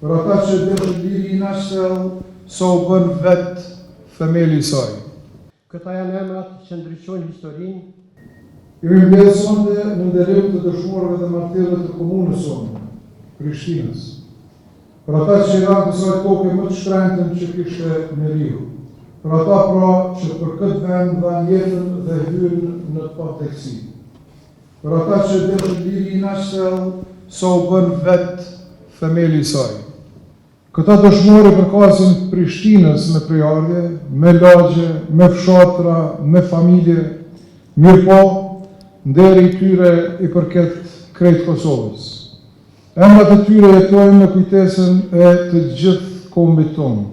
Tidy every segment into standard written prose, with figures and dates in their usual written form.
për ata që dëshën liri i nashtel, sa u bën vetë themeli i saj. Këta janë emrat që ndryqojnë historinë. Kemi mbledhur sonte në nderim të dëshmuarve dhe martirëve të komunës sonë, Prishtinës, për ata që i ranë kësaj koke më të shtrenjtën që kishte njeriu, për ata pra që për këtë vend dhanë jetën dhe hyrën në patekësi, për ata që dëshën liri i nashtel, sa u bën vetë themeli i saj. Këta dëshmorë përkasin Prishtinës me prejardhje, me lagje, me fshatra, me familje, mirë po, nderi i tyre i përket krejt Kosovës. Emrat e tyre jetojnë në kujtesën e të gjithë kombit tonë.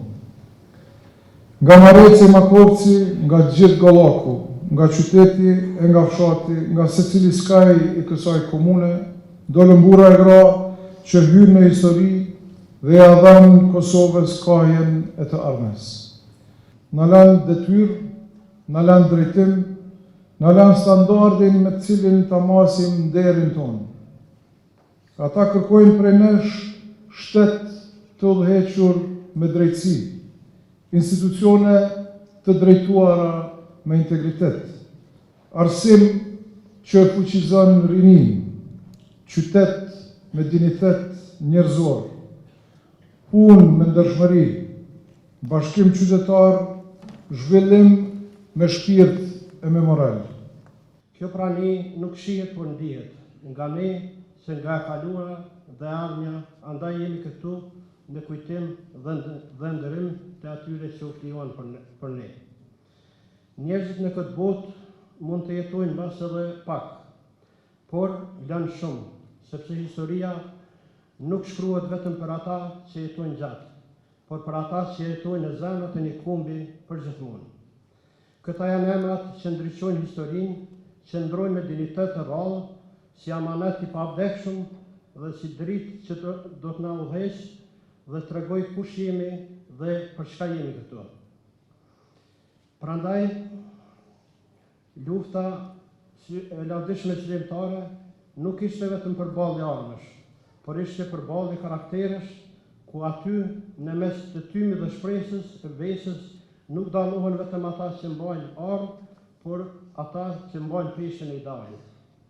Nga Mareci Makovci, nga gjithë Gollaku, nga qyteti e nga fshati, nga secili skaj i kësaj komune, dolën burra e gra që hyrë në histori dhe ja dhanë Kosovës kahjen e të ardhmes. Në lanë detyrë, në lanë drejtim, në lanë standardin me cilin të masim nderin tonë. Ata kërkojnë prej nesh shtet të udhëhequr me drejtësi, institucione të drejtuara me integritet, arsim që fuqizon rinin, qytet me dignitet njerëzor, punë me ndershmëri, bashkim qytetar, zhvillim me shpirt e me moral. Kjo prani nuk shihet por ndihet, nga ne se nga e kaluara dhe ardhmja, andaj jemi këtu me kujtim dhe nderim të atyre që u flijuan për ne. Njerëzit në këtë botë mund të jetojnë mbas edhe pak, por lënë shumë, sepse historia nuk shkruhet vetëm për ata që jetojnë gjatë, por për ata që jetojnë në zemrat e një kombi përgjithmonë. Këta janë emrat që ndryqojnë historinë, që ndrojnë me dignitet të rrallë, si amanet i pavdekshëm dhe si dritë që do të na udhëheqë dhe tregoj kush jemi dhe për çka jemi këtu. Prandaj, lufta e lavdishme qytetare nuk ishte vetëm përballje armësh, por ishte përballje karakteresh, ku aty në mes të tymit dhe shpresës, vesës, nuk dallohen vetëm ata që mbajnë armë, por ata që mbajnë peshën e idealit.